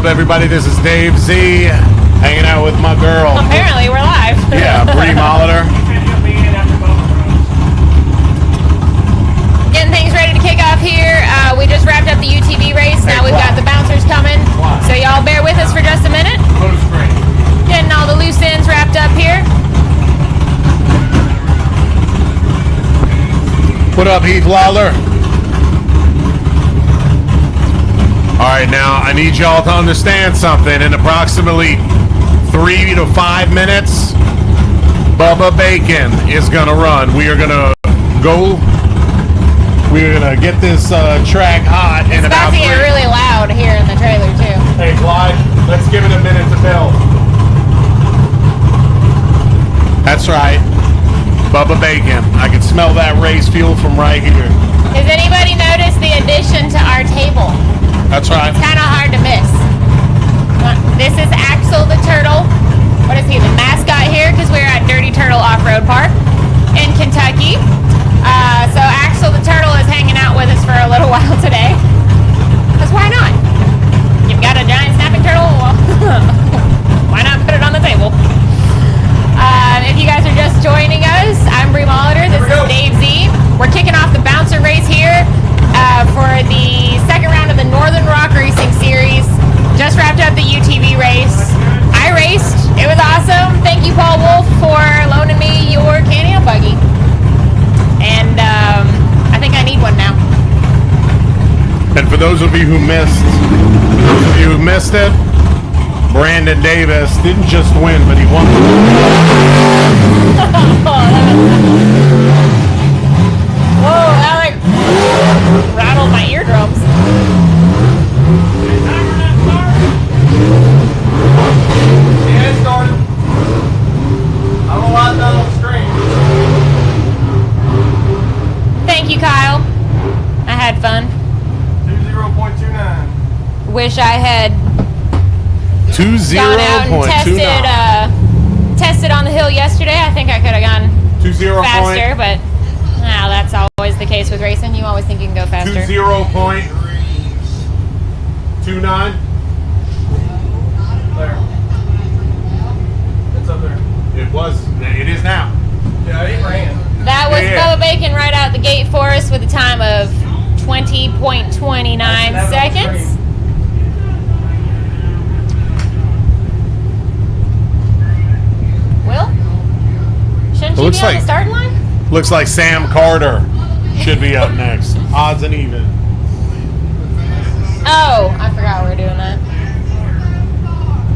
up, everybody? This is Dave Z, hanging out with my girl. Apparently, we're live. Yeah, Bree Molitor. Getting things ready to kick off here. We just wrapped up the UTV race. Now we've got the bouncers coming. So y'all bear with us for just a minute. Getting all the loose ends wrapped up here. What up, Heath Lawler? All right, now I need y'all to understand something. In approximately 3 to 5 minutes, Bubba Bacon is gonna run. We are gonna go. We're gonna get this track hot in about 3. It's about to get really loud here in the trailer too. Hey, Clyde, let's give it a minute to build. That's right, Bubba Bacon. I can smell that race fuel from right here. Has anybody noticed the addition to our table? That's right. It's kind of hard to miss. This is Axel the Turtle. What is he, the mascot here? Because we're at Dirty Turtle Off-Road Park in Kentucky. So Axel the Turtle is hanging out with us for a little while today. Because why not? You've got a giant snapping turtle, well, why not put it on the table? If you guys are just joining us, I'm Bree Molitor. This is Dave Z. We're kicking off the bouncer race here for the second round of the Northern Rock Racing Series. Just wrapped up the UTV race. I raced. It was awesome. Thank you, Paul Wolf, for loaning me your Can-Am buggy. And I think I need one now. And for those of you who missed it, Brandon Davis didn't just win, but he won. Whoa, that like rattled my eardrums. Yeah, it started. I'm a lot down on the screen. Thank you, Kyle. I had fun. 20.29. Wish I had 20.29. gone out and tested on the hill yesterday. I think I could have gone 20 faster, but that's always the case with racing. You always think you can go faster. 20.29. There. It's up there. It is now. Yeah, it ran. That was Yeah. Bubba Bacon right out the gate for us with a time of 20.29 seconds. Will? Shouldn't you be on the starting line? Looks like Sam Carter should be up next. Odds and even. Oh, I forgot we were doing that.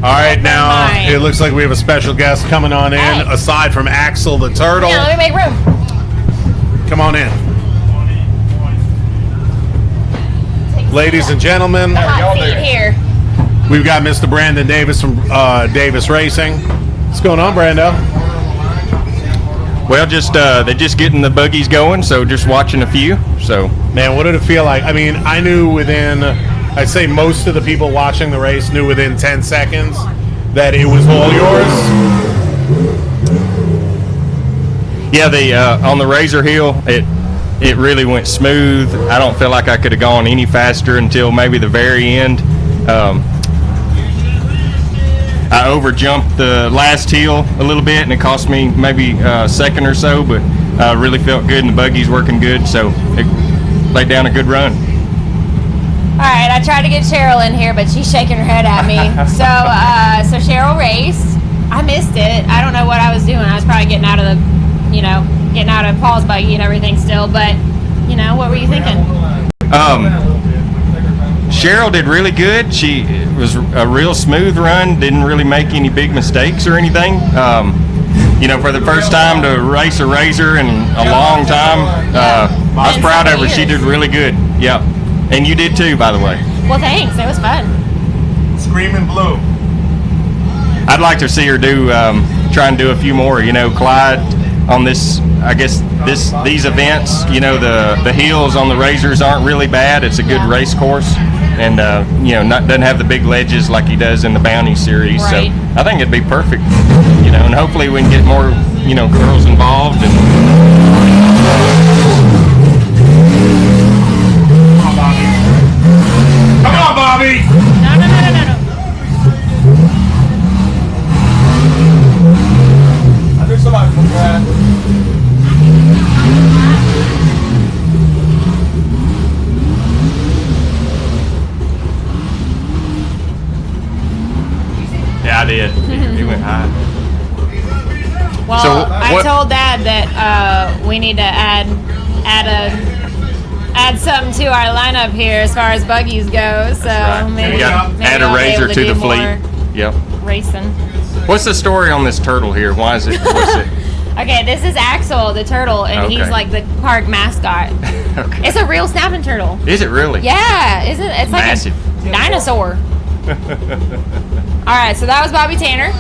All right, now Fine. it looks like we have a special guest coming on in, Hey. aside from Axel the Turtle. Yeah, let me make room. Come on in. Ladies and gentlemen, The hot seat here. we've got Mr. Brandon Davis from Davis Racing. What's going on, Brando? Well, just they're just getting the buggies going, so just watching a few. So, Man, what did it feel like? I mean, I knew within, I'd say most of the people watching the race knew within 10 seconds that it was all yours. yeah, the on the Razor Hill, it really went smooth. I don't feel like I could have gone any faster until maybe the very end. I overjumped the last hill a little bit, and it cost me maybe a second or so, but really felt good, and the buggy's working good, so it laid down a good run. All right, I tried to get Cheryl in here, but she's shaking her head at me. So Cheryl raced. I missed it. I don't know what I was doing. I was probably getting out of Paul's buggy and everything still, but, what were you thinking? Cheryl did really good. It was a real smooth run. Didn't really make any big mistakes or anything. For the first time to race a Razor in a long time, I was proud of her. She did really good. Yeah, and you did too, by the way. Well, thanks. It was fun. Screaming Blue. I'd like to see her try and do a few more. Clyde on this. I guess these events. The hills on the Razors aren't really bad. It's a good race course. And doesn't have the big ledges like he does in the Bounty series. Right. So I think it'd be perfect, and hopefully we can get more, girls involved. And Come on, Bobby. No. I told Dad that we need to add something to our lineup here as far as buggies go. So right. maybe add I'll a be able razor to do the fleet. more Yep. Racing. What's the story on this turtle here? Why is it? What's it? Okay, this is Axel the turtle, and he's Okay. like the park mascot. Okay. It's a real snapping turtle. Is it really? Yeah, isn't it? It's like Massive. a dinosaur. All right, so that was Bobby Tanner.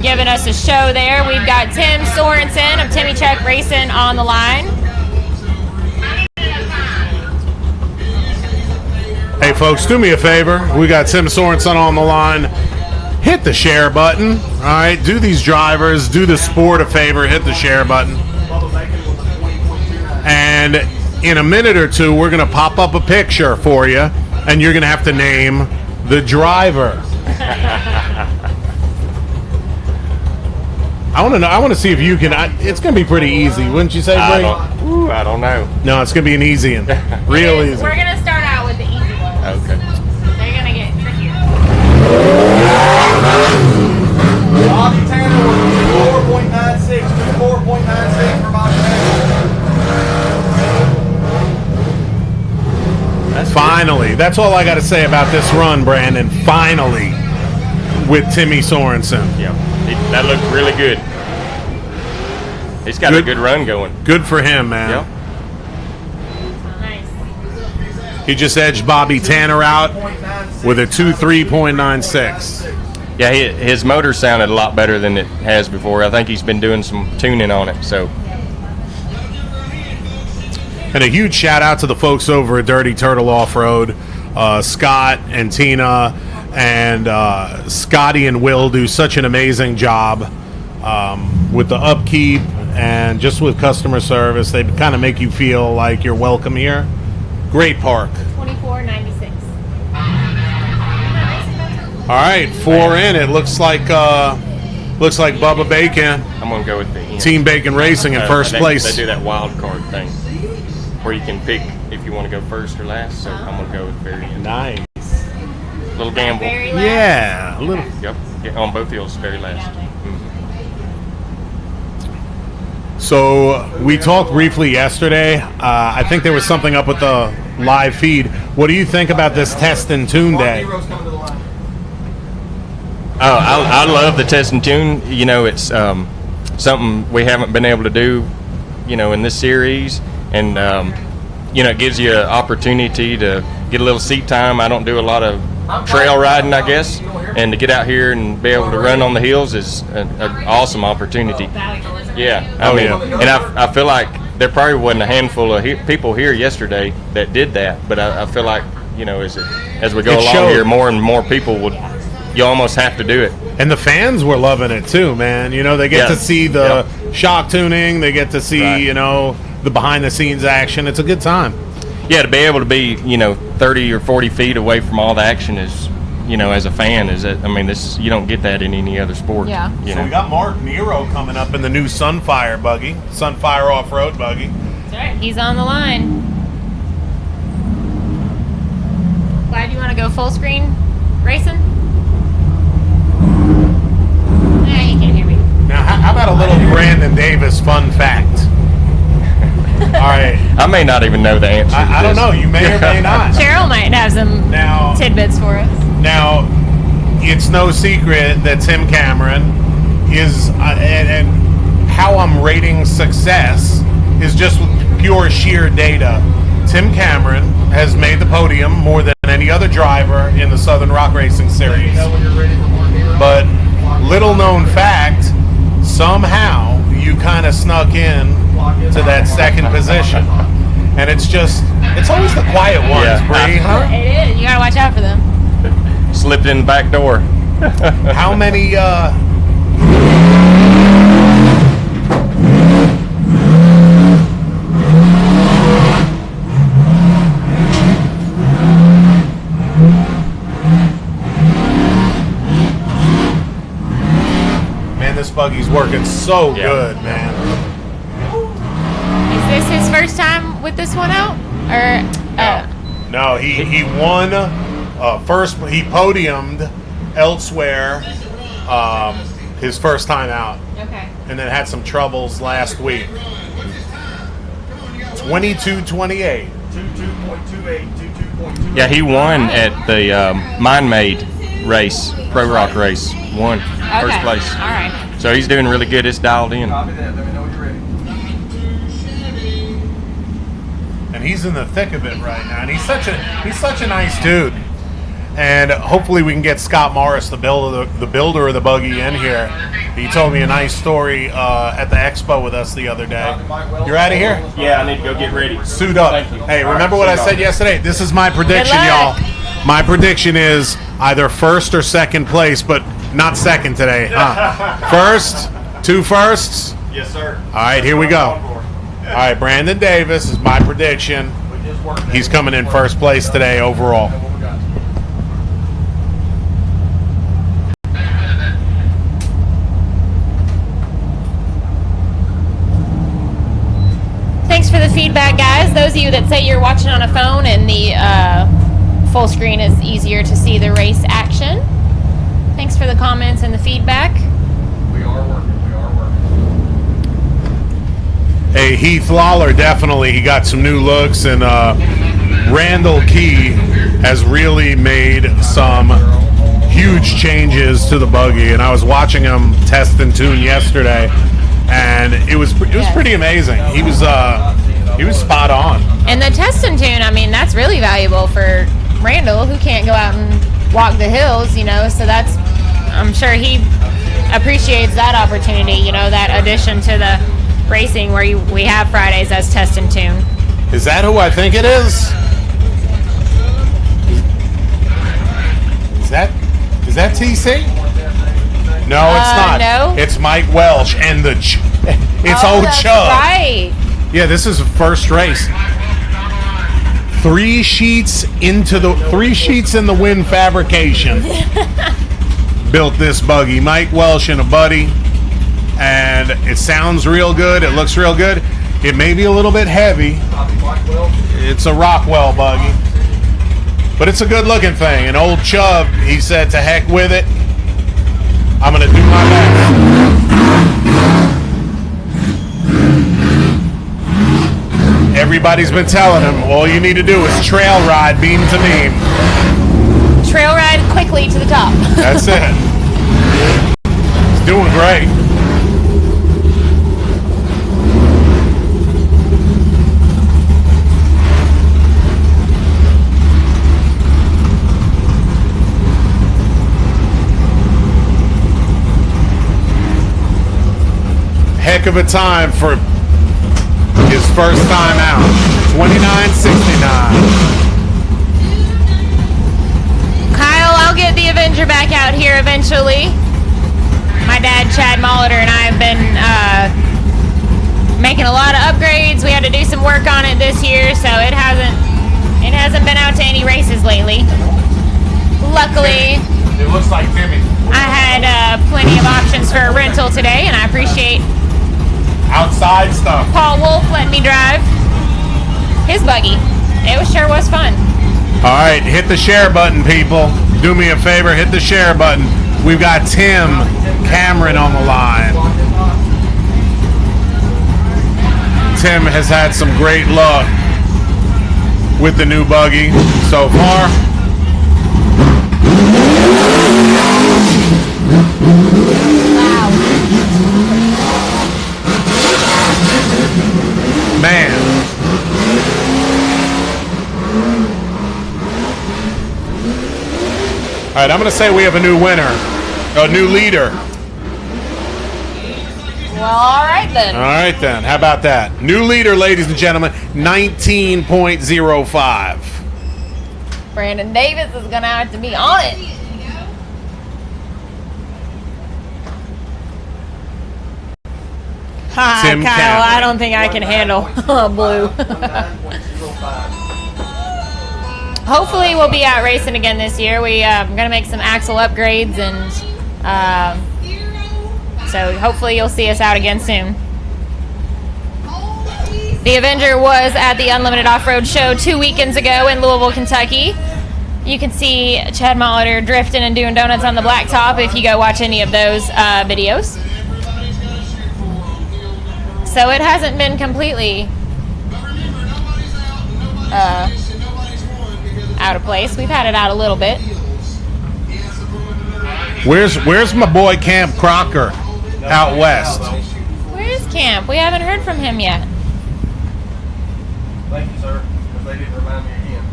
Giving us a show there. We've got Tim Sorensen of Timmy Chuck Racing on the line. Hey, folks, do me a favor. We got Tim Sorensen on the line. Hit the share button. All right, do these drivers, do the sport a favor, hit the share button. And in a minute or two, we're going to pop up a picture for you, and you're going to have to name the driver. I want to know. I want to see if you can. It's going to be pretty easy, wouldn't you say, Bree? I don't know. No, it's going to be an easy one. Real easy. We're going to start out with the easy ones. Okay. They're going to get trickier. Bobby Tanner was 4.96. 4.96 for Bobby Tanner. Finally, that's all I got to say about this run, Brandon. Finally, with Timmy Sorensen. Yeah. That looked really good. He's got a good run going. Good for him, man. Yep. Nice. He just edged Bobby Tanner out with a 2.3.96. Yeah, his motor sounded a lot better than it has before. I think he's been doing some tuning on it. So. And a huge shout out to the folks over at Dirty Turtle Off-Road. Scott and Tina and Scotty and Will do such an amazing job with the upkeep and just with customer service. They kind of make you feel like you're welcome here. Great park. 24.96. All right, 4 in. It looks like Bubba Bacon, I'm gonna go with the end. Team Bacon Racing in first place. They do that wild card thing where you can pick if you want to go first or last. So I'm gonna go with very end. Nice. Little gamble. Very last. Yeah, a little. Yep. Yeah, on both hills, very last. So we talked briefly yesterday. I think there was something up with the live feed. What do you think about this test and tune day? Oh, I love the test and tune. You know, it's something we haven't been able to do, you know, in this series. And, you know, it gives you an opportunity to get a little seat time. I don't do a lot of trail riding, I guess. And to get out here and be able to run on the hills is an awesome opportunity. Yeah. I mean, and I feel like there probably wasn't a handful of people here yesterday that did that. But I feel like, you know, as we go along here, more and more people would. You almost have to do it. And the fans were loving it too, man. You know, they get to see the shock tuning. They get to see, you know, the behind-the-scenes action. It's a good time. Yeah, to be able to be, you know, 30 or 40 feet away from all the action is, you know, as a fan, you don't get that in any other sport. Yeah. You So know? we got Mark Nero coming up in the new Sunfire buggy, Sunfire off-road buggy. That's right. He's on the line. Clyde, you want to go full screen racing? Nah, you can't hear me. Now, how about a little Brandon Davis fun fact? All right. I may not even know the answer. I don't know. You may or may not. Cheryl might have some tidbits for us. Now, it's no secret that Tim Cameron is, and how I'm rating success is just pure sheer data. Tim Cameron has made the podium more than any other driver in the Southern Rock Racing Series. But little known fact, somehow you kind of snuck in to that second position. And it's always the quiet ones, Bree, huh? It is. You gotta watch out for them. Slipped in the back door. How many, Man, this buggy's working so good, man. Is this his first time with this one out? Or No, he won first. He podiumed elsewhere his first time out, Okay. and then had some troubles last week. 22:28. 22.28, 22.28. Yeah, he won at the Mind Made race, Pro Rock race. Won first place. All right. So he's doing really good. It's dialed in. Copy that. Let me know when you're ready. And he's in the thick of it right now. And he's such a nice dude. And hopefully we can get Scott Morris, the builder of the buggy, in here. He told me a nice story at the expo with us the other day. You're out of here? Yeah, I need to go get ready. Suit up. Thank you. Hey, All remember right, what I suit said up. yesterday? This is my prediction, Good y'all. luck. My prediction is either first or second place, but not second today. First, 2 firsts. Yes, sir. All right, here we go. All right, Brandon Davis is my prediction. He's coming in first place today overall. Thanks for the feedback, guys. Those of you that say you're watching on a phone and the full screen is easier to see the race action. Thanks for the comments and the feedback. We are working. Hey, Heath Lawler, definitely. He got some new looks, and Randall Key has really made some huge changes to the buggy. And I was watching him test and tune yesterday, and it was pretty amazing. He was spot on. And the test and tune, I mean, that's really valuable for Randall, who can't go out and walk the hills, you know, so that's, I'm sure he appreciates that opportunity, you know, that addition to the racing where we have Fridays as test and tune. Is that who I think it is? Is that TC? No, it's not. No. It's Mike Welsh and it's old that's Chubb. Right. Yeah, this is the first race. 3 sheets in the wind fabrication. Built this buggy. Mike Welsh and a buddy. And it sounds real good. It looks real good. It may be a little bit heavy. It's a Rockwell buggy. But it's a good looking thing. And old Chubb, he said, to heck with it. I'm going to do my best. Everybody's been telling him, all you need to do is trail ride beam to beam. Trail ride quickly to the top. That's it. He's doing great. Heck of a time for his first time out. 29.69. Kyle, I'll get the Avenger back out here eventually. My dad, Chad Molitor, and I have been making a lot of upgrades. We had to do some work on it this year, so it hasn't been out to any races lately. Luckily, It looks like Timmy. I had plenty of options for a rental today, and I appreciate Outside stuff. Paul Wolf letting me drive his buggy. It sure was fun. All right, hit the share button, people. Do me a favor, hit the share button. We've got Tim Cameron on the line. Tim has had some great luck with the new buggy so far. Man. All right, I'm going to say we have a new winner, a new leader. Well, all right then. All right, then. How about that? New leader, ladies and gentlemen, 19.05. Brandon Davis is going to have to be on it. Hi, Tim Kyle. Cameron. I don't think I can handle blue. Hopefully, we'll be out racing again this year. I'm going to make some axle upgrades, and so hopefully you'll see us out again soon. The Avenger was at the Unlimited Off-Road Show 2 weekends ago in Louisville, Kentucky. You can see Chad Molitor drifting and doing donuts on the blacktop if you go watch any of those videos. So it hasn't been completely out of place. We've had it out a little bit. Where's my boy Camp Crocker out west? Where's Camp? We haven't heard from him yet. Thank you, sir. Because they didn't remind me again.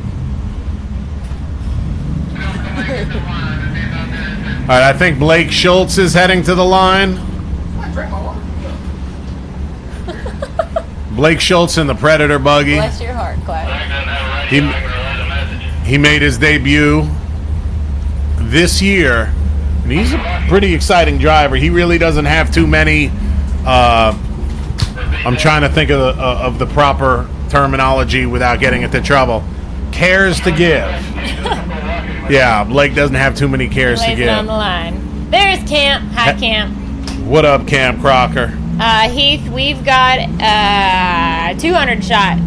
All right, I think Blake Schultz is heading to the line. Blake Schultz in the Predator buggy. Bless your heart, Clyde. He made his debut this year, and he's a pretty exciting driver. He really doesn't have too many. I'm trying to think of the proper terminology without getting into trouble. Cares to give. Yeah, Blake doesn't have too many cares to Blaze give. it on the line. There's Camp. Hi, Camp. What up, Camp Crocker? Heath, we've got 200 shot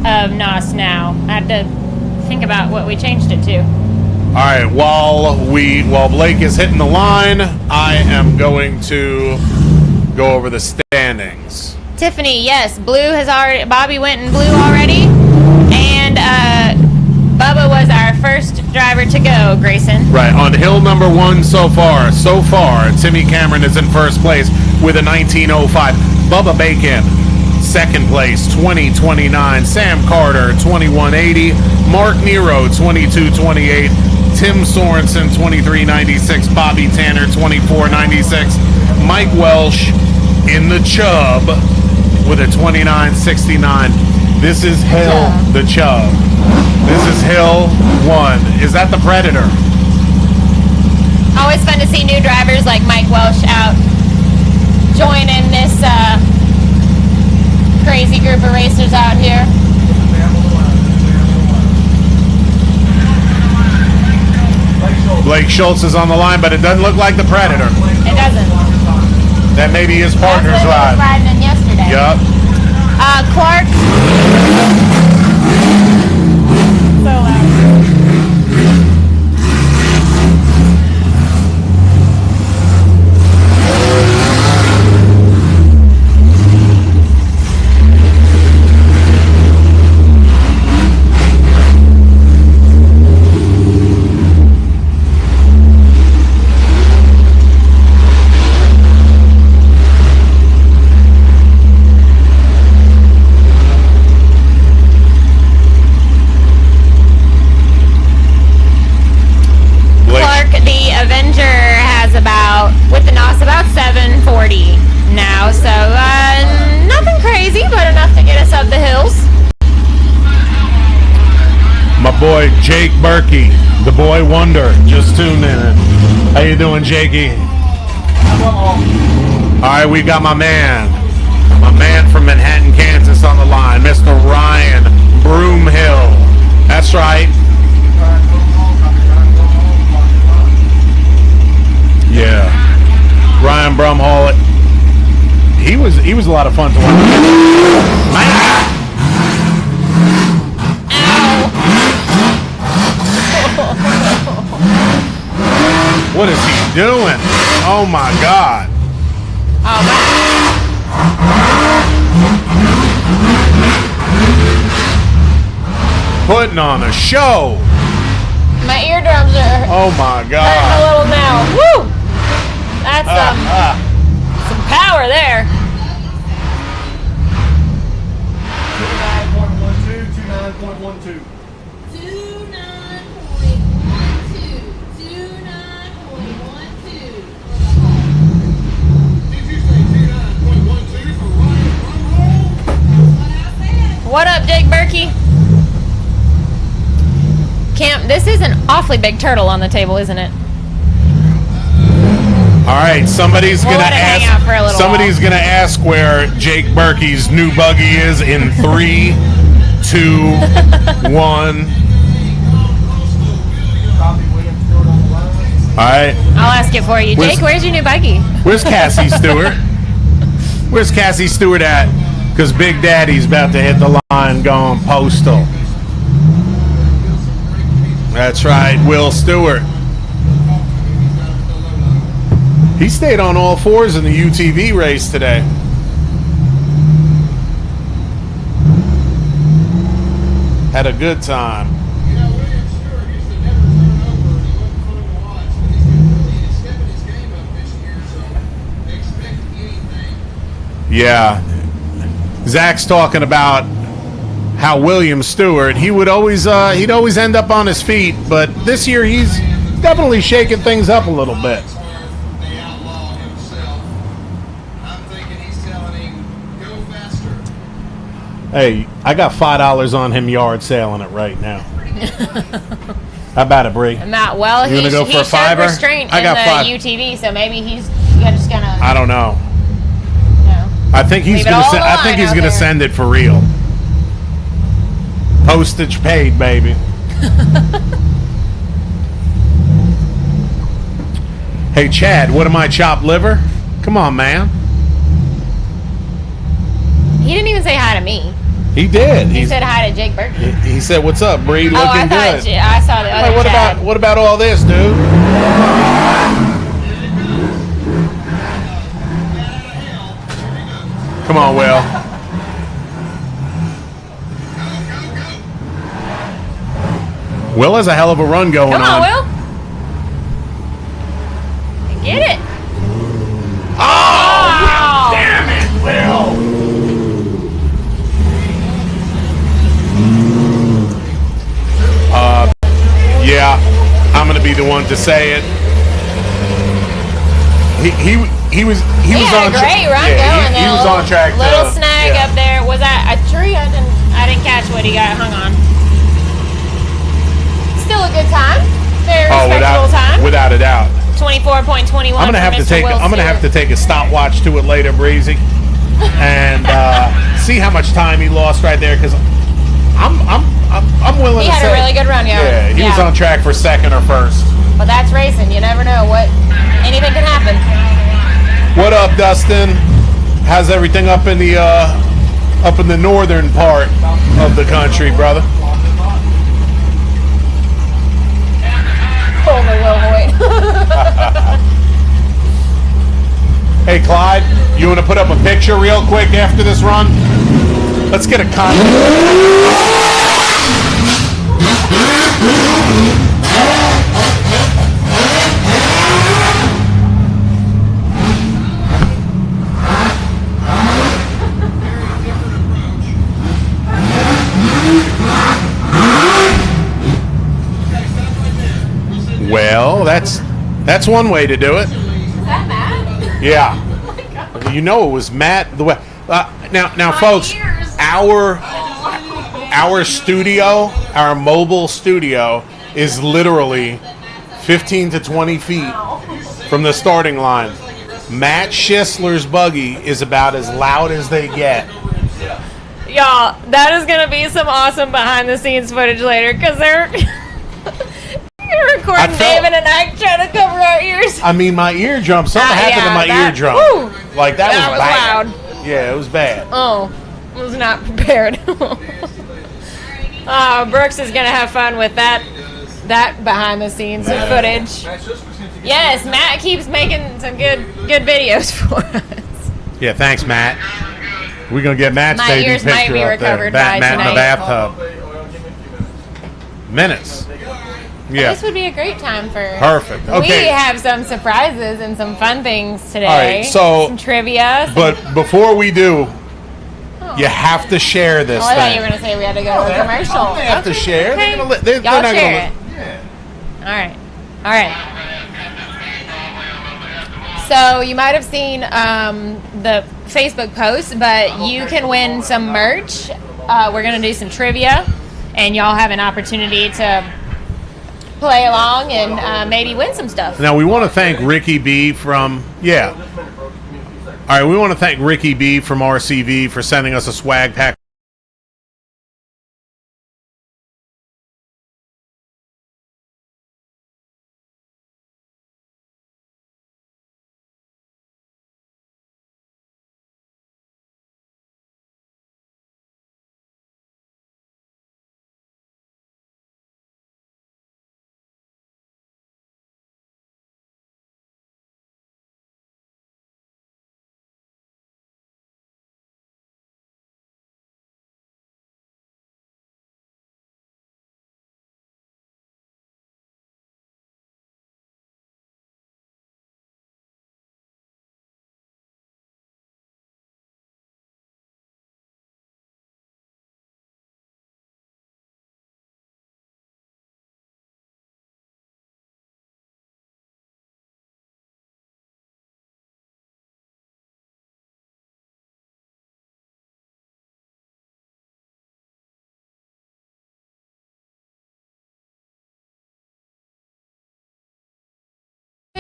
of NOS now. I had to think about what we changed it to. All right, while Blake is hitting the line, I am going to go over the standings. Tiffany, yes, blue has already. Bobby went in blue already, and Bubba was our first driver to go. Grayson. Right, on hill number 1 so far, Timmy Cameron is in first place with a 1905. Bubba Bacon, second place, 2029. Sam Carter, 2180. Mark Nero, 2228. Tim Sorensen, 2396. Bobby Tanner, 2496. Mike Welsh in the Chubb with a 2969. This is Hill, the Chubb. This is Hill 1. Is that the Predator? Always fun to see new drivers like Mike Welsh out joining this crazy group of racers out here. Blake Schultz is on the line, but it doesn't look like the Predator. It doesn't. That may be his partner's That's what he was ride. riding in yesterday. Yup. Clark. So loud. With the NOS about 740 now, so nothing crazy, but enough to get us up the hills. My boy Jake Berkey, the boy wonder, just tuned in. How you doing, Jakey? All right, we got my man from Manhattan, Kansas on the line, Mr. Ryan Broomhill. That's right. Yeah, Ryan Brumhall. He was a lot of fun to watch. What is he doing? Oh my God! Oh my. Putting on a show. My eardrums are Oh my hurting a God! little now. Woo! That's some power there. 29.12. 29.12. What up, Jake Berkey? Camp, this is an awfully big turtle on the table, isn't it? All right, somebody's We'll gonna let it hang out for a ask. little Somebody's gonna ask where Jake Berkey's new buggy is in 3, 2, 1. All right. I'll ask it for you. Where's- Jake, where's your new buggy? Where's Cassie Stewart? Where's Cassie Stewart at? Because Big Daddy's about to hit the line going postal. That's right, Will Stewart. He stayed on all fours in the UTV race today. Had a good time. You know, William Stewart used to never turn over, and he wasn't fun to watch, but he's stepping his game up this year, so expect anything. Yeah. Zach's talking about how William Stewart, he'd always end up on his feet, but this year he's definitely shaking things up a little bit. The outlaw himself. I'm thinking he's telling him, go faster. Hey, I got $5 on him yard sailing it right now. How about it, Bree? Matt, well, You he, gonna go he for a showed fiver? restraint I in got the five. UTV, so maybe he's just gonna, I don't know. you know. I think he's Leave it gonna. all on the I think line he's out gonna there. send it for real. Postage paid, baby. Hey, Chad, what am I, chopped liver? Come on, man. He didn't even say hi to me. He did. He said hi to Jake Burger. He said, "What's up, Bree? Looking Oh, I good." thought I saw the other Hey, Chad. what about all this, dude? Come on, Will. Will has a hell of a run going Come on, Will. Get it. Oh! Damn it, Will. Yeah, I'm gonna be the one to say it. He was He had on a great run going. He though. was on track. Little to, snag yeah. up there. Was that a tree? I didn't catch what he got hung on. Still a good time. Very respectable time. without a doubt. 24.21. I'm gonna have to take a stopwatch to it later, Breezy, and see how much time he lost right there, because I'm willing He to had say a really good run going. Yeah, he was on track for second or first. But that's racing. You never know anything can happen. What up, Dustin? How's everything up in the northern part of the country, brother? Pull the Will Hoyt. Hey, Clyde, you want to put up a picture real quick after this run? Let's get a Well, that's one way to do it. Is that Matt? Yeah. Oh my God. You know it was Matt. The way now, My folks, ears. our studio, our mobile studio, is literally 15 to 20 feet from the starting line. Matt Schisler's buggy is about as loud as they get. Y'all, that is gonna be some awesome behind the scenes footage later, because they're recording David and I trying to cover our ears. I mean, my eardrum. Something happened to my eardrum. Woo, Like that was bad. loud. Yeah, it was bad. Oh, was not prepared. Brooks is gonna have fun with that behind the scenes footage. Yes, Matt keeps making some good videos for us. Yeah, thanks, Matt. We're gonna get Matt's My baby ears picture might be up there. recovered by Matt in the tonight. bathtub. Minutes. Yeah. This would be a great time for. Perfect. Okay. We have some surprises and some fun things today. All right, so- some trivia. But before we do, you have to share this Oh, I thought thing. you were going to say we had to go to a commercial. They have to share. Okay. They're gonna they're Y'all not share it. gonna All right. So you might have seen the Facebook post, but you can win some merch. We're going to do some trivia, and y'all have an opportunity to play along and maybe win some stuff. Now we want to thank Ricky B from All right, we want to thank Ricky B from RCV for sending us a swag pack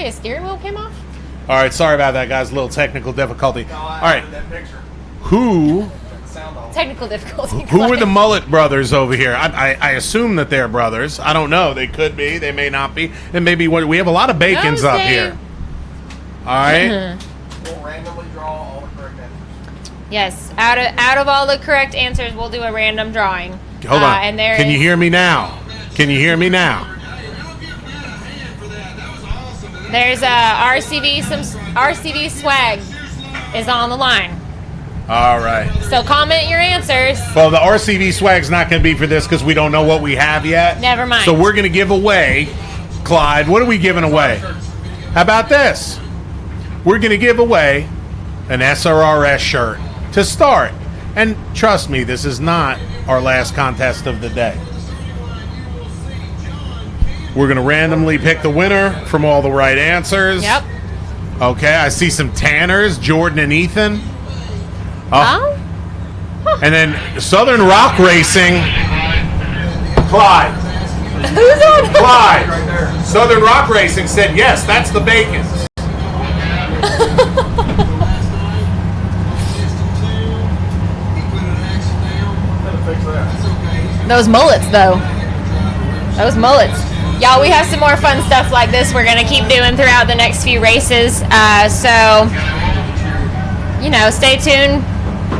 Wait, a steering wheel came off? All right, sorry about that, guys. A little technical difficulty. No, All right, that picture. who Sound off. Technical difficulty. who are the Mullet brothers over here? I assume that they're brothers. I don't know. They could be. They may not be. And maybe we have a lot of Bacons No, up Dave. here. All right. We'll randomly draw all the correct answers. Yes, out of all the correct answers, we'll do a random drawing. Hold on. And there Can you is- hear me now? Can you hear me now? Hey, I'll give Matt a hand for that. That was awesome. There's RCV. Some RCV swag is on the line. All right. So comment your answers. Well, the RCV swag's not going to be for this because we don't know what we have yet. Never mind. So we're going to give away, Clyde. What are we giving away? How about this? We're going to give away an SRRS shirt to start. And trust me, this is not our last contest of the day. We're going to randomly pick the winner from all the right answers. Yep. Okay, I see some Tanners, Jordan and Ethan. Oh. And then Southern Rock Racing, Clyde. Who's on? Clyde. Southern Rock Racing said, yes, that's the Bacons. Those mullets, though. Those mullets. Y'all, we have some more fun stuff like this we're going to keep doing throughout the next few races. So, you know, stay tuned.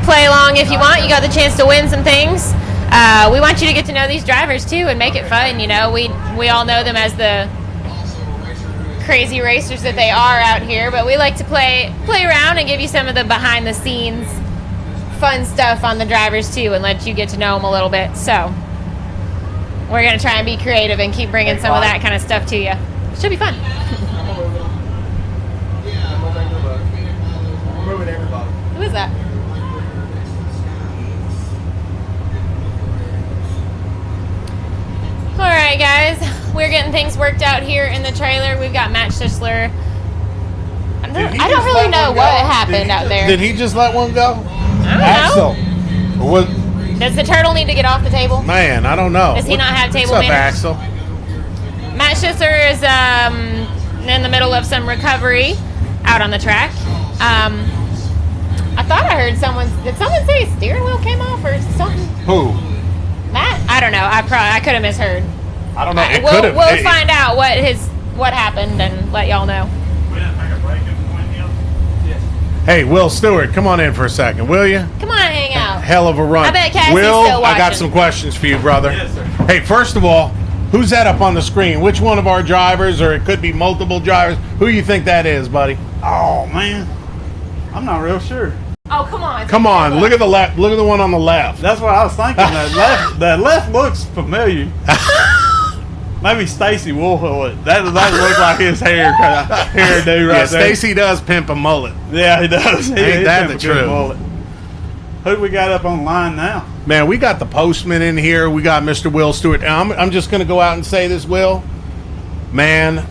Play along if you want. You got the chance to win some things. We want you to get to know these drivers, too, and make it fun. You know, we all know them as the crazy racers that they are out here, but we like to play around and give you some of the behind-the-scenes fun stuff on the drivers, too, and let you get to know them a little bit. So we're going to try and be creative and keep bringing some of that kind of stuff to you. Should be fun. Moving everybody. Who is that? All right, guys. We're getting things worked out here in the trailer. We've got Matt Schisler. I don't really know what happened out there. Did he just let one go? I don't know. Axel. What? Does the turtle need to get off the table? Man, I don't know. Does he not have table What's up, manners? Axel? Matt Schisler is in the middle of some recovery out on the track. I thought I heard did someone say his steering wheel came off or something? Who? Matt? I don't know. I could have misheard. I don't know. It could We'll have. find out what happened and let y'all know. Hey, Will Stewart, come on in for a second, will you? Come on, hang out. Hell of a run. I bet Cassie's Will, still I got watching. some questions for you, brother. Yes, sir. Hey, first of all, who's that up on the screen? Which one of our drivers, or it could be multiple drivers? Who you think that is, buddy? Oh man, I'm not real sure. Oh, come on. Come on, look at the left. Look at the one on the left. That's what I was thinking. That left looks familiar. Maybe Stacy Woolhood. That looks like his hairdo right Yeah, there. Stacy does pimp a mullet. Yeah, he does. He Ain't that got the a good truth? mullet. Who we got up on line now? Man, we got the postman in here. We got Mr. Will Stewart. And I'm just going to go out and say this, Will. Man,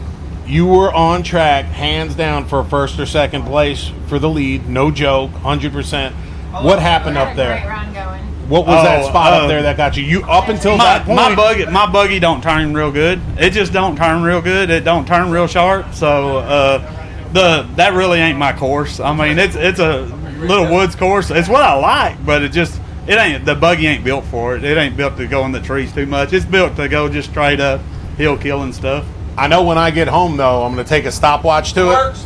you were on track, hands down, for first or second place for the lead. No joke, 100%. What happened up there? Great run going. What was that Oh, spot up there that got you? You up until My that point? my buggy don't turn real good. It just don't turn real good. It don't turn real sharp. So that really ain't my course. I mean, it's a little woods course. It's what I like, but it ain't. The buggy ain't built for it. It ain't built to go in the trees too much. It's built to go just straight up hill killing stuff. I know when I get home, though, I'm going to take a stopwatch to it,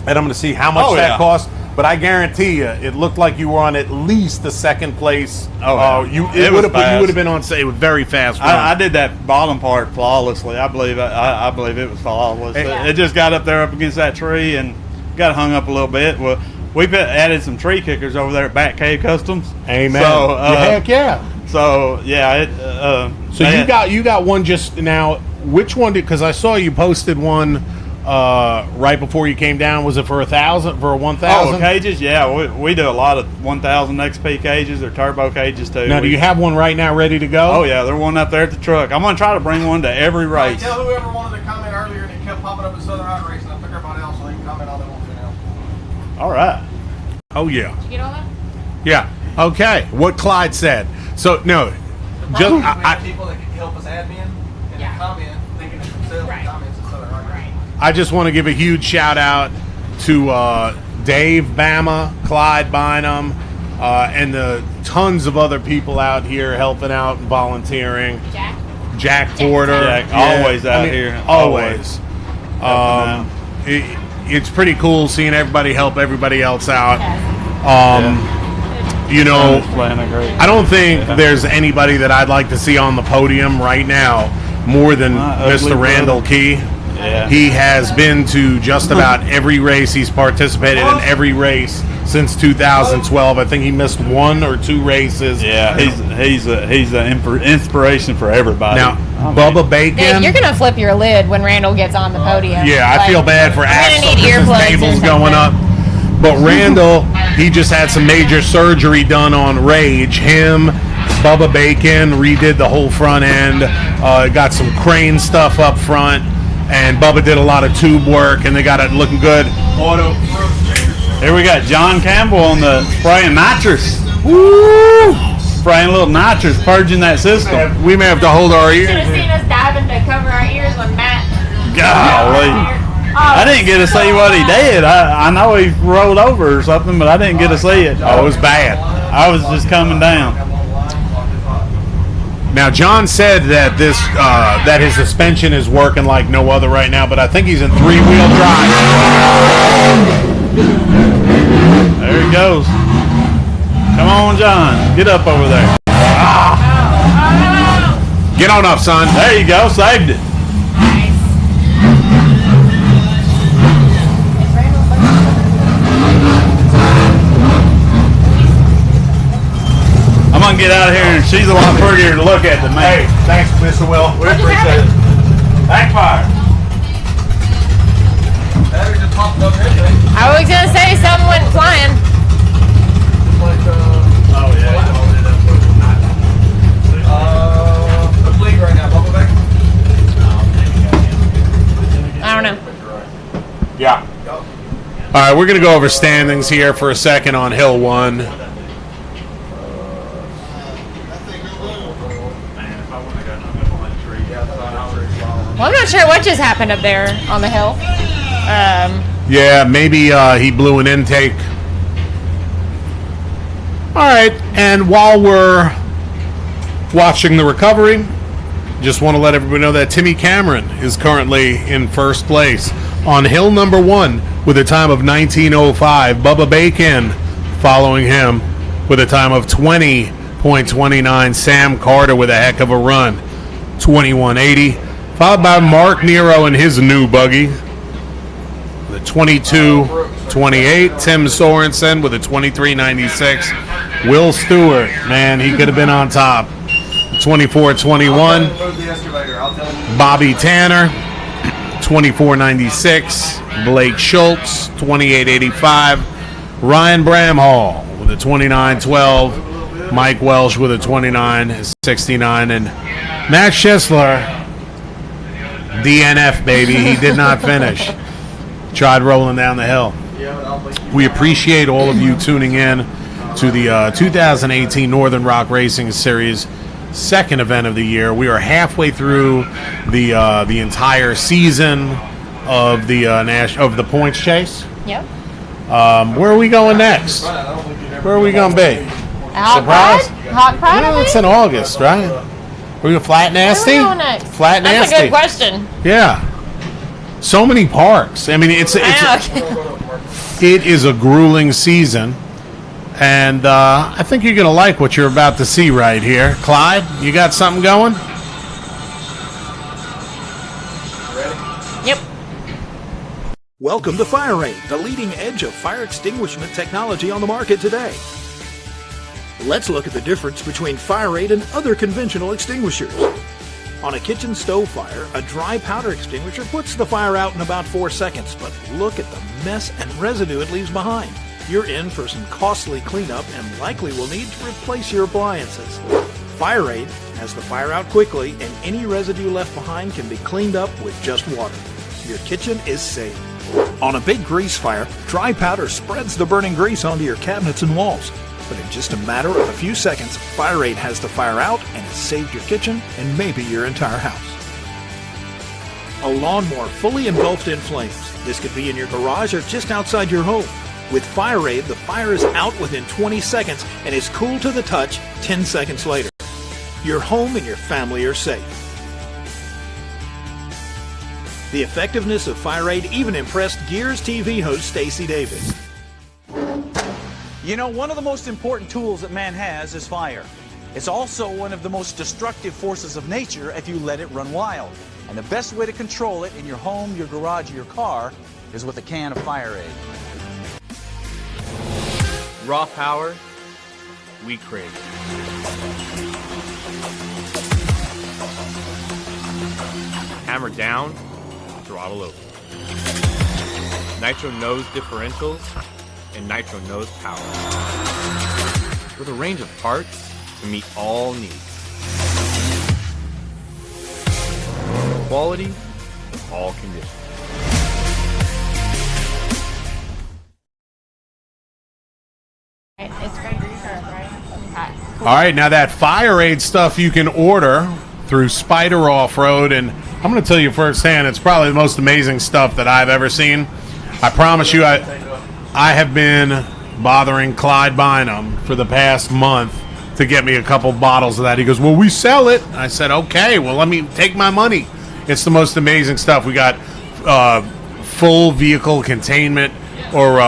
and I'm going to see how much Oh, that yeah. cost. But I guarantee you, it looked like you were on at least the second place. Oh, yeah. You It would was have fast. been on say very fast. Run. I did that bottom part flawlessly. I believe it was flawless. Yeah. It just got up there up against that tree and got hung up a little bit. Well, we added some tree kickers over there at Back Cave Customs. Amen. So, Yeah, heck yeah. So yeah, So you got one just now. Which one did? Because I saw you posted one right before you came down. Was it for 1,000? For a 1,000? Oh, cages? Yeah, we do a lot of 1,000 XP cages or turbo cages too. Now, do you have one right now ready to go? Oh yeah, there's one up there at the truck. I'm gonna try to bring one to every race. Tell whoever wanted to comment earlier and it kept popping up at Southern Rock Racing. I took everybody else so they can comment on that one now. All right. Oh yeah. Did you get all that? Yeah. Okay. What Clyde said. So no, just People that can help us admin and Yeah. comment, they can themselves Right. comments at Southern Rock Racing. I just want to give a huge shout out to Dave Bama, Clyde Bynum, and the tons of other people out here helping out and volunteering. Jack Porter. Jack, always out here. Always. It's pretty cool seeing everybody help everybody else out. You know, I don't think there's anybody that I'd like to see on the podium right now more than Mr. Randall Key. Yeah. He has been to just about every race. He's participated in every race since 2012. I think he missed 1 or 2 races. Yeah, he's an inspiration for everybody. Now, Bubba Bacon. Hey, you're gonna flip your lid when Randall gets on the podium. Yeah, I feel bad for Axel need because his earplugs or table's going up. But Randall, he just had some major surgery done on Rage. Him, Bubba Bacon redid the whole front end. Got some crane stuff up front. And Bubba did a lot of tube work, and they got it looking good. Here we got John Campbell on the spraying nitrous. Woo! Spraying a little nitrous, purging that system. We may have to hold our You should ears. have seen us diving to cover our ears when Matt. Golly. I didn't get to see what he did. I know he rolled over or something, but I didn't get to see it. Oh, it was bad. I was just coming down. Now, John said that that his suspension is working like no other right now, but I think he's in 3-wheel drive. There he goes. Come on, John. Get up over there. Get on up, son. There you go. Saved it. I'm going to get out of here, and she's a lot prettier to look at than me. Hey, thanks, Mr. Will. We appreciate it. Backfire. I was gonna say something went flying. Oh, yeah. I don't know. Yeah. All right, we're going to go over standings here for a second on Hill 1. Well, I'm not sure what just happened up there on the hill. Yeah, maybe he blew an intake. All right, and while we're watching the recovery, just want to let everybody know that Timmy Cameron is currently in first place on hill number 1 with a time of 19:05. Bubba Bacon following him with a time of 20.29. Sam Carter with a heck of a run, 21:80. Followed by Mark Nero and his new buggy, the 22:28. Tim Sorensen with a 23:96. Will Stewart, man, he could have been on top. 24:21. Bobby Tanner, 24:96. Blake Schultz, 28:85. Ryan Bramhall with a 29:12. Mike Welsh with a 29:69. And Matt Schissler, DNF, baby. He did not finish. Tried rolling down the hill. We appreciate all of you tuning in to the 2018 Northern Rock Racing Series second event of the year. We are halfway through the entire season of the points chase. Yep. Where are we going next? Where are we going to be? Hot Surprise? Pride? Hot Pride? Well, it's in August, right? We're going Flat Nasty? Where are we going next? Flat That's Nasty. a good question. Yeah. So many parks. I mean, it is a grueling season. And I think you're going to like what you're about to see right here. Clyde, you got something going? Yep. Welcome to FireAid, the leading edge of fire extinguishment technology on the market today. Let's look at the difference between FireAid and other conventional extinguishers. On a kitchen stove fire, a dry powder extinguisher puts the fire out in about 4 seconds, but look at the mess and residue it leaves behind. You're in for some costly cleanup and likely will need to replace your appliances. FireAid has the fire out quickly, and any residue left behind can be cleaned up with just water. Your kitchen is safe. On a big grease fire, dry powder spreads the burning grease onto your cabinets and walls. But in just a matter of a few seconds, FireAid has the fire out and has saved your kitchen and maybe your entire house. A lawnmower fully engulfed in flames. This could be in your garage or just outside your home. With FireAid, the fire is out within 20 seconds and is cool to the touch 10 seconds later. Your home and your family are safe. The effectiveness of FireAid even impressed Gears TV host Stacy Davis. You know, one of the most important tools that man has is fire. It's also one of the most destructive forces of nature if you let it run wild. And the best way to control it in your home, your garage, or your car is with a can of FireAid. Raw power, we crave. Hammer down, throttle over. Nitro knows differentials, and Nitro knows power. With a range of parts to meet all needs. Quality, all conditions. It's great reserve, right? Okay. All right, now that FireAid stuff you can order through Spider Off-Road, and I'm going to tell you firsthand, it's probably the most amazing stuff that I've ever seen. I promise you, I have been bothering Clyde Bynum for the past month to get me a couple bottles of that. He goes, well, we sell it. I said, okay, well, let me take my money. It's the most amazing stuff. We got full vehicle containment or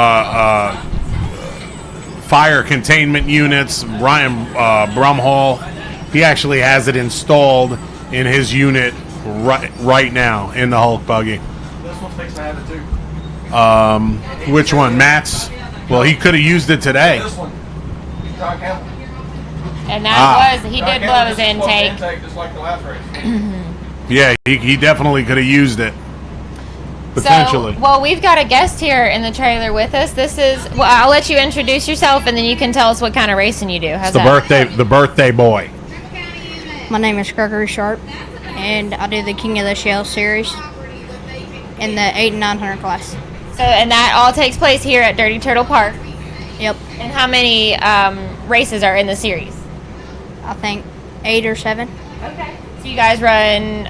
fire containment units. Ryan Brumhall, he actually has it installed in his unit right now in the Hulk buggy. This one's fixing to have it too. Which one? Matt's? Well, he could have used it today. This one. Try Campbell. And that was, he did blow his intake. Just like the last race. Yeah, he definitely could have used it. Potentially. So, well, we've got a guest here in the trailer with us. This is, well, I'll let you introduce yourself, and then you can tell us what kind of racing you do. How's that? The birthday boy. My name is Gregory Sharp, and I do the King of the Shell series in the 8 and 900 class. So, and that all takes place here at Dirty Turtle Park. Yep, And how many races are in the series? I think 8 or 7. Okay. So you guys run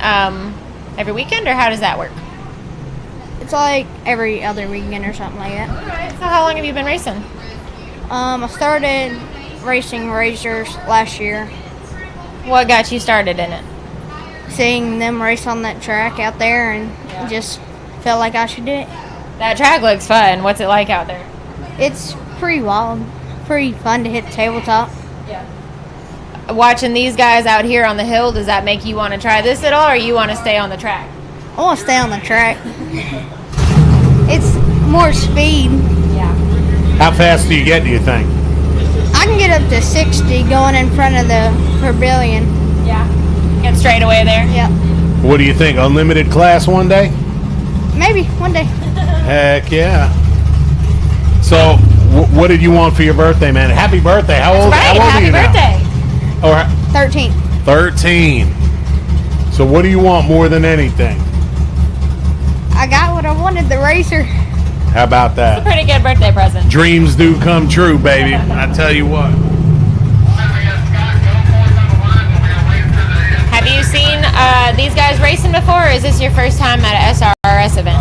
every weekend, or how does that work? It's like every other weekend or something like that. All right. So how long have you been racing? I started racing Razors last year, What got you started in it? seeing them race on that track out there, and just felt like I should do it. That track looks fun. What's it like out there? It's pretty wild, pretty fun to hit the tabletop. Yeah. Watching these guys out here on the hill, does that make you want to try this at all, or you want to stay on the track? I want to stay on the track. It's more speed. Yeah. How fast do you get, do you think? I can get up to 60 going in front of the pavilion. Yeah. Get straight away there? Yep. What do you think? Unlimited class one day? Maybe one day. Heck yeah. So, what did you want for your birthday, man? Happy birthday. How old, Right. how old are Happy you birthday. now? 13. 13. So what do you want more than anything? I got what I wanted, the racer. How about that? Pretty good birthday present. Dreams do come true, baby. I tell you what. Have you seen these guys racing before, or is this your first time at an SRRS event?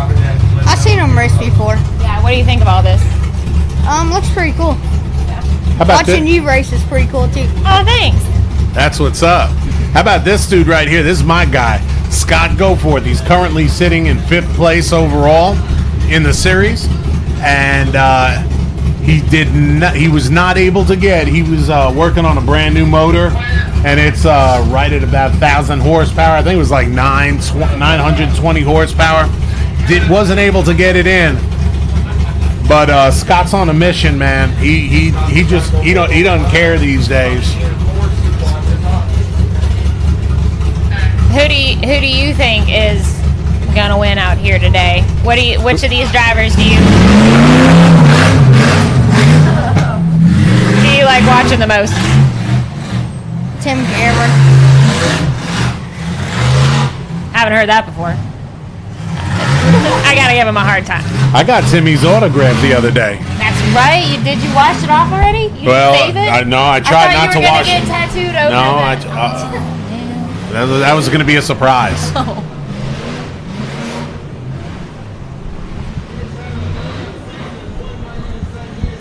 I've seen them race before. Yeah, what do you think of all this? Looks pretty cool. How about Watching this? you race is pretty cool too. Oh, thanks. That's what's up. How about this dude right here? This is my guy, Scott Goforth. He's currently sitting in 5th place overall in the series, and he was not able to get. He was working on a brand new motor, and it's right at about 1,000 horsepower. I think it was like 920 horsepower. Wasn't able to get it in. But Scott's on a mission, man. He doesn't care these days. Who do you think is gonna win out here today? Which of these drivers do you like watching the most? Tim Cameron. Haven't heard that before. I gotta give him a hard time. I got Timmy's autograph the other day. That's right. Did you wash it off already? You Well, save it? I tried not to wash it. it. Get tattooed over. No, that was going to be a surprise.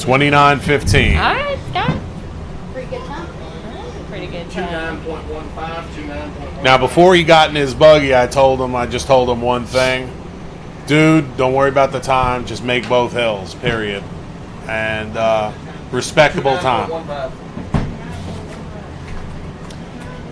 29:15. All right, Scott. Pretty good time. Pretty good time. 29.15, Now, before he got in his buggy, I just told him one thing. Dude, don't worry about the time. Just make both hills, period. And respectable time.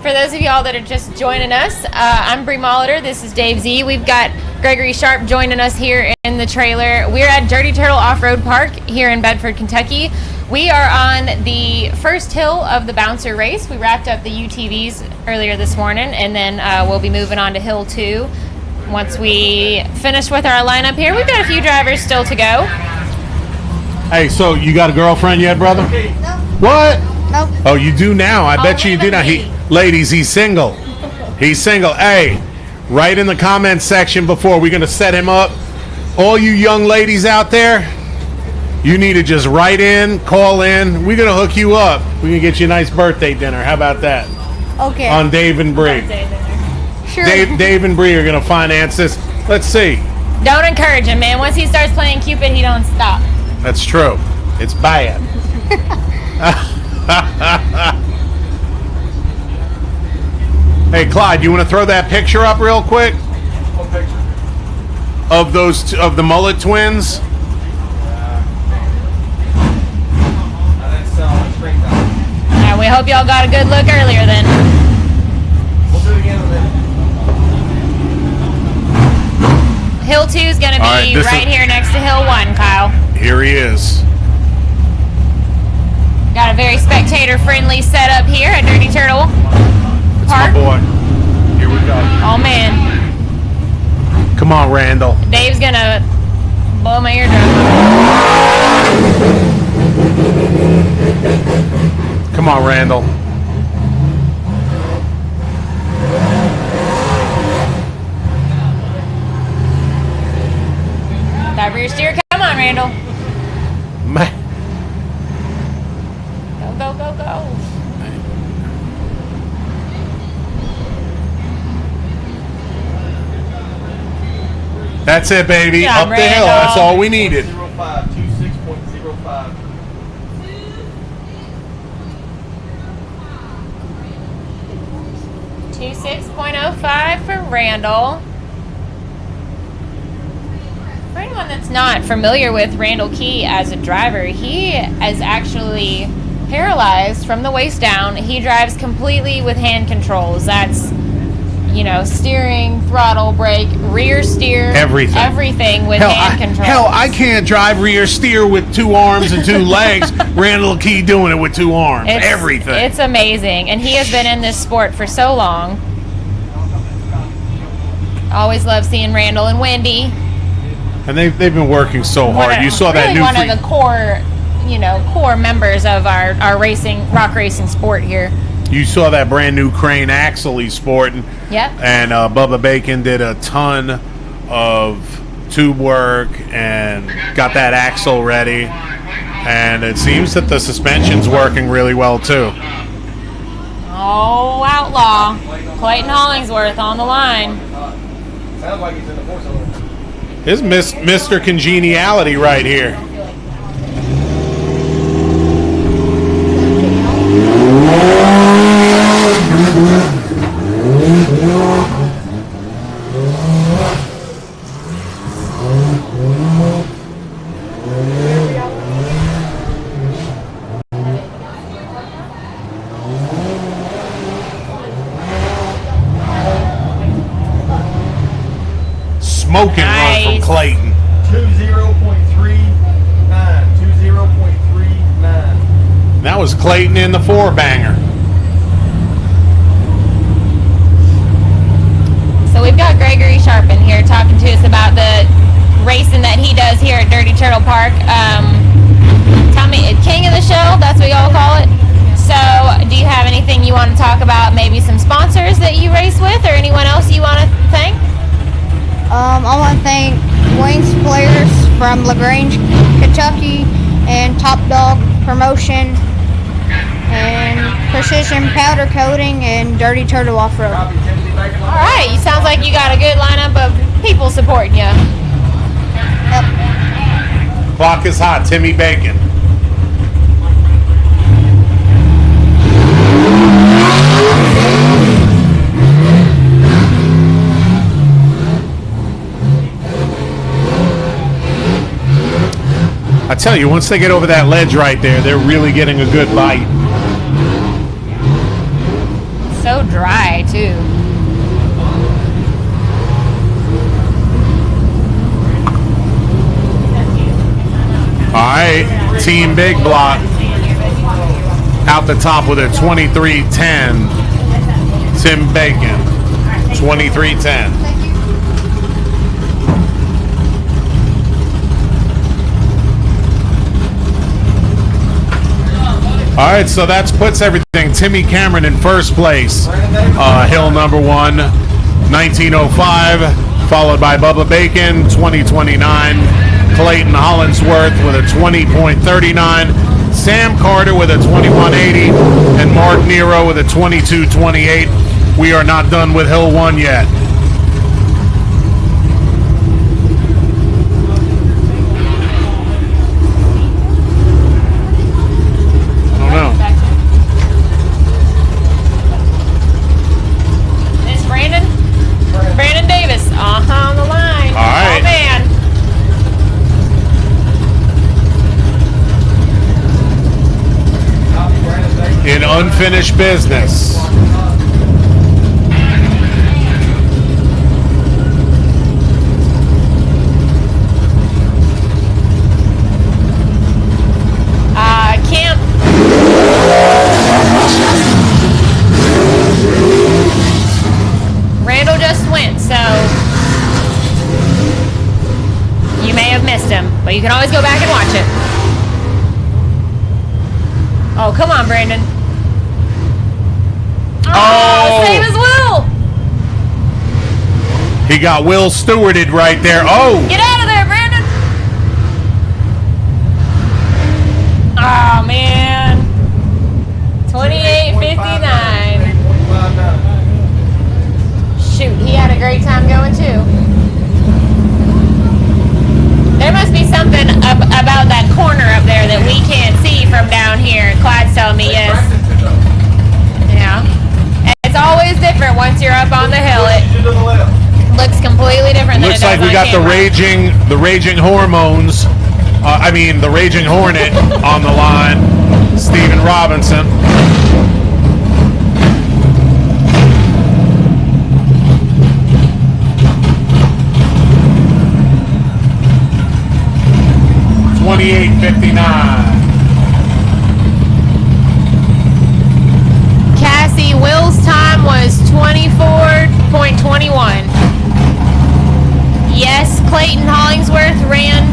For those of y'all that are just joining us, I'm Bree Molitor. This is Dave Z. We've got Gregory Sharp joining us here in the trailer. We're at Dirty Turtle Off-Road Park here in Bedford, Kentucky. We are on the first hill of the Bouncer race. We wrapped up the UTVs earlier this morning, and then we'll be moving on to Hill 2 once we finish with our lineup here. We've got a few drivers still to go. Hey, so you got a girlfriend yet, brother? No. What? Nope. Oh, you do now. I bet you do now. Ladies, he's single. He's single. Hey, write in the comments section before we're going to set him up. All you young ladies out there, you need to just write in, call in. We're going to hook you up. We're going to get you a nice birthday dinner. How about that? Okay. On Dave and Bree. Sure. Dave and Bree are going to finance this. Let's see. Don't encourage him, man. Once he starts playing Cupid, he don't stop. That's true. It's bad. Hey, Clyde, you want to throw that picture up real quick? What picture? Of those of the mullet twins? That's screen time. All right, we hope y'all got a good look earlier then. We'll do it again in a minute. Hill 2 is going to be All right, this right is- here next to Hill 1, Kyle. Here he is. Got a very spectator-friendly setup here at Dirty Turtle It's my Park. boy. Here we go. Oh, man. Come on, Randall. Dave's going to blow my eardrum. Come on, Randall. That rear steer. Come on, Randall. Man. Go, go, go, go. That's it, baby. Yeah, Up the hill. Randall. That's all we needed. 05, 26.05. 26.05 for Randall. For anyone that's not familiar with Randall Key as a driver, he is actually paralyzed from the waist down. He drives completely with hand controls. That's, steering, throttle, brake, rear steer. Everything. Everything with hand controls. Hell, I can't drive rear steer with 2 arms and 2 legs. Randall Key doing it with 2 arms. Everything. It's amazing. And he has been in this sport for so long. Always love seeing Randall and Wendy. And they've been working so hard. You saw that really new one of the core members of our rock racing sport here. You saw that brand new crane axle he's sporting. Yep. And Bubba Bacon did a ton of tube work and got that axle ready. And it seems that the suspension's working really well too. Oh, outlaw. Clayton Hollingsworth on the line. Sounds like he's in the four-cylinder. This is Mr. Congeniality right here. Smoking run from Nice. Clayton. 20.39. 20.39. That was Clayton in the 4-banger. So we've got Gregory Sharp in here talking to us about the racing that he does here at Dirty Turtle Park. Tell me, king of the show, that's what y'all call it. So do you have anything you want to talk about? Maybe some sponsors that you race with or anyone else you want to thank? I want to thank Wayne's Players from LaGrange, Kentucky, and Top Dog Promotion, and Precision Powder Coating, and Dirty Turtle Off-Road. All right, you sounds like you got a good lineup of people supporting you. Yep. Clock is hot. Timmy Bacon. I tell you, once they get over that ledge right there, they're really getting a good bite. So dry, too. All right, Team Big Block out the top with a 23-10. Tim Bacon, 23-10. All right, so that puts everything. Timmy Cameron in first place. Hill number 1, 1905, followed by Bubba Bacon, 2029. Clayton Hollinsworth with a 20.39. Sam Carter with a 21.80. And Mark Nero with a 22.28. We are not done with Hill 1 yet. Brandon Davis, on the line. All right. Oh, man. In unfinished business. Camp. Randall just went, so you may have missed him, but you can always go back and watch it. Oh, come on, Brandon. Oh, same as Will. He got Will stewarded right there. Oh! Get out of there, Brandon. Oh, man. 28:59. Shoot, he had a great time going too. There must be something about that corner up there that we can't see from down here. Clyde's telling me yes. Yeah. It's always different once you're up on the hill. It looks completely different than Looks it does like we on got camera. the raging hormones. The raging hornet on the line. Steven Robinson. $28.59. Cassie, Will's time was 24.21. Yes, Clayton Hollingsworth ran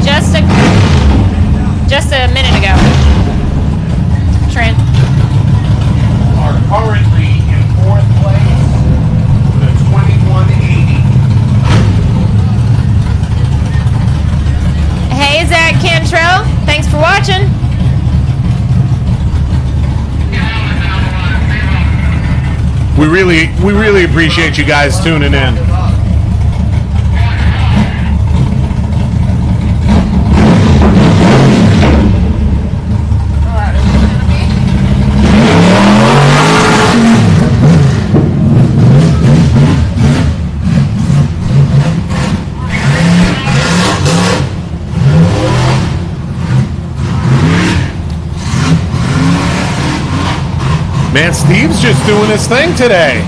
just a minute ago. Trent. Are currently in fourth place with a 21.80. Hey, Zach Cantrell. Thanks for watching. We really appreciate you guys tuning in. Man, Steve's just doing his thing today.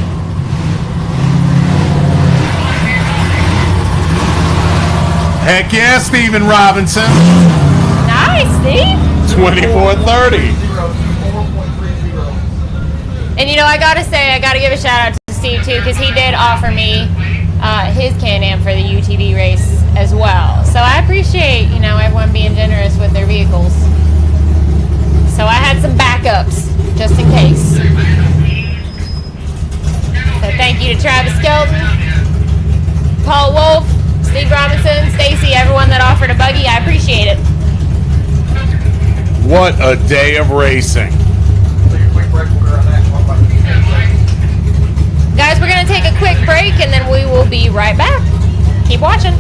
Heck yeah, Steven Robinson. Nice, Steve. 24.30. And I gotta give a shout out to Steve too, because he did offer me his Can-Am for the UTV race as well. So I appreciate, everyone being generous with their vehicles. So I had some backups, just in case. So thank you to Travis Skelton, Paul Wolf, Steve Robinson, Stacy, everyone that offered a buggy. I appreciate it. What a day of racing. Guys, we're going to take a quick break and then we will be right back. Keep watching.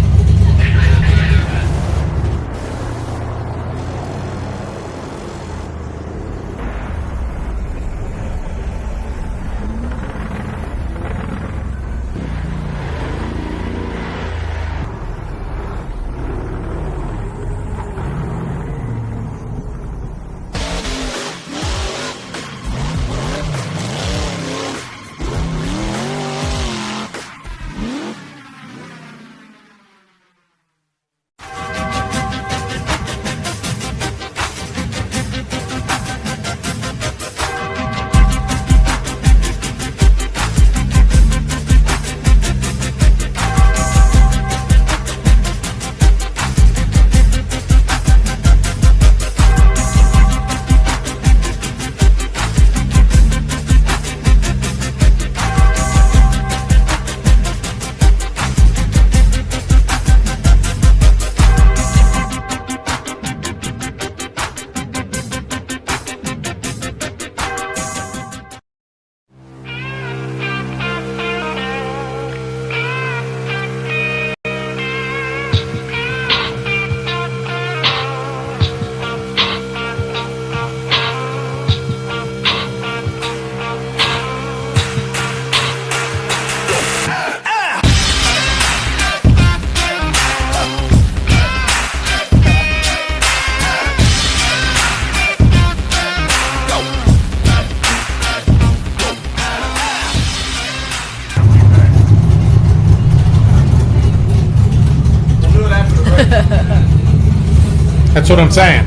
That's what I'm saying.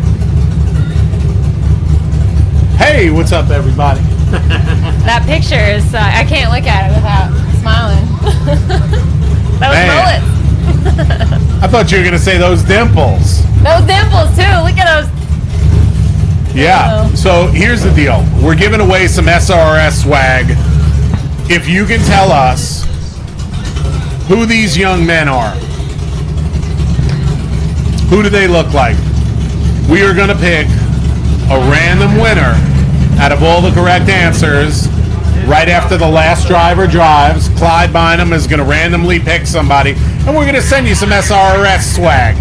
Hey, what's up, everybody? That picture is, I can't look at it without smiling. Those Man. bullets. I thought you were going to say those dimples. Those dimples, too. Look at those. Yeah. Uh-oh. So here's the deal. We're giving away some SRS swag. If you can tell us who these young men are. Who do they look like? We are going to pick a random winner out of all the correct answers right after the last driver drives. Clyde Bynum is going to randomly pick somebody, and we're going to send you some SRS swag.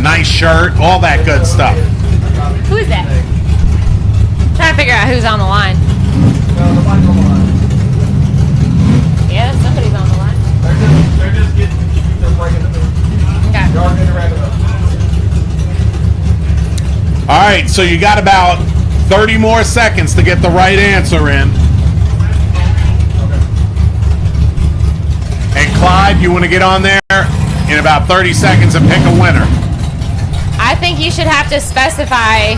Nice shirt, all that good stuff. Who is that? Trying to figure out who's on the line. Yeah, somebody's on the line. They're just getting breaking the Okay. Y'all getting ready to. All right, so you got about 30 more seconds to get the right answer in. And Clyde, you want to get on there in about 30 seconds and pick a winner. I think you should have to specify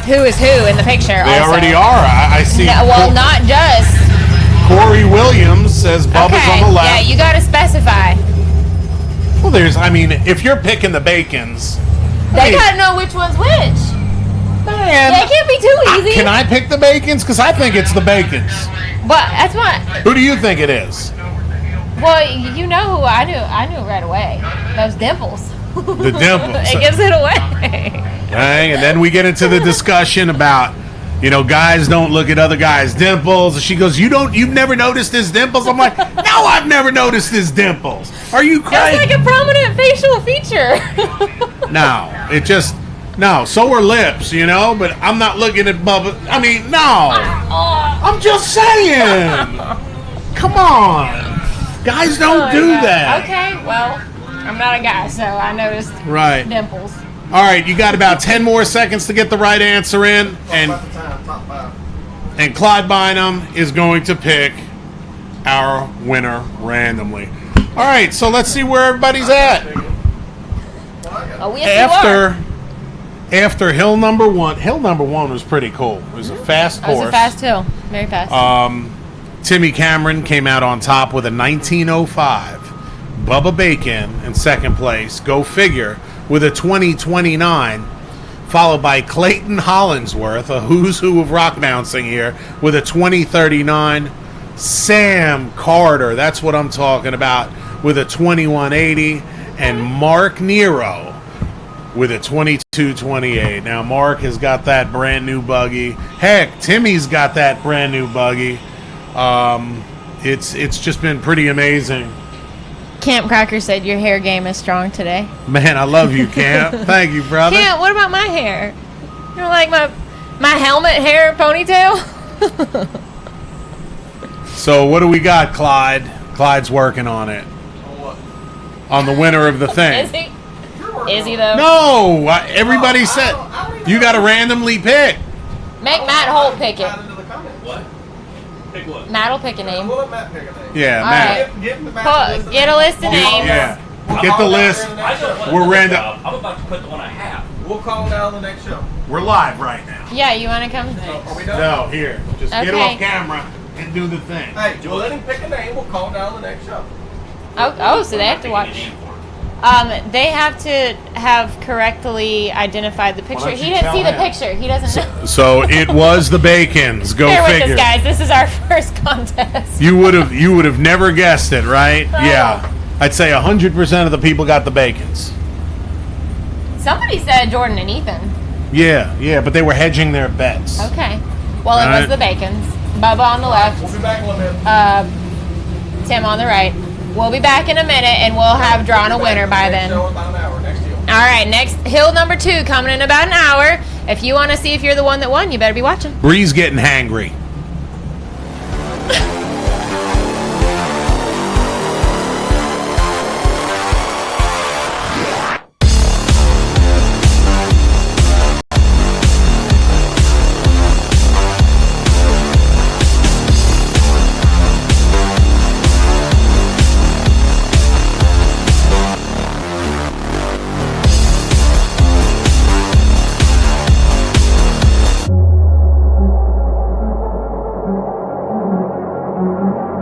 who is who in the picture. They also. already are. I see. No, well, not just. Corey Williams says Bubba's Okay. on the left. Yeah, you got to specify. Well, if you're picking the Bacons, They got to know which one's which. man, Yeah, it can't be too easy. can I pick the Bacons? Because I think it's the Bacons. But that's what. Who do you think it is? Well, you know who I knew. I knew right away. Those dimples. The dimples. It gives it away. Right? And then we get into the discussion about, guys don't look at other guys' dimples. She goes, you've never noticed his dimples? I'm like, no, I've never noticed his dimples. Are you crazy? It's like a prominent facial feature. No, so are lips, but I'm not looking at Bubba. I mean, no. I'm just saying. Come on. Guys don't do that. Okay, well, I'm not a guy, so I noticed Right. dimples. All right, you got about 10 more seconds to get the right answer in, and Clyde Bynum is going to pick our winner randomly. All right, so let's see where everybody's at. Oh, yes, you are. After hill number one. Hill number one was pretty cool. It was a fast It was course. a fast hill. Very fast. Timmy Cameron came out on top with a 19:05. Bubba Bacon in second place. Go figure, with a 20:29. Followed by Clayton Hollingsworth, a who's who of rock bouncing here, with a 20:39. Sam Carter, that's what I'm talking about, with a 21:80. And Mark Nero with a 22:28. Now, Mark has got that brand new buggy. Heck, Timmy's got that brand new buggy. It's just been pretty amazing. Camp Cracker said your hair game is strong today. Man, I love you, Camp. Thank you, brother. Camp, what about my hair? You don't like my helmet hair ponytail? So what do we got, Clyde? Clyde's working on it. On the winner of the thing. Is he? Is he though? No, everybody said you got to randomly pick. Make Matt Holt pick it. What? Pick what? Matt will pick a name. We'll let Matt pick a name. Yeah, All Matt. right. Give him the Matt. Get a list of names. Yeah, get the list. We're random. I'm about to put the one I have. We'll call him out on the next show. We're live right now. Yeah, you want to come? Are we done? No, here, just get Okay. off camera and do the thing. Hey, we'll let him pick a name. We'll call him down on the next show. Oh, so they have to watch. They have to have correctly identified the picture. don't He you didn't see tell the him? picture. He doesn't know. So it was the Bacons. Go Bear with figure. us, guys. This is our first contest. You would have never guessed it, right? Yeah. I'd say 100% of the people got the Bacons. Somebody said Jordan and Ethan. Yeah, but they were hedging their bets. Okay. Well, it All right. was the Bacons. Bubba on the left. We'll be back in a little bit. Tim on the right. We'll be back in a minute, and we'll have drawn a winner by then. Next show in about an hour. Next deal. All right, next hill number 2 coming in about an hour. If you want to see if you're the one that won, you better be watching. Bree's getting hangry. Bye.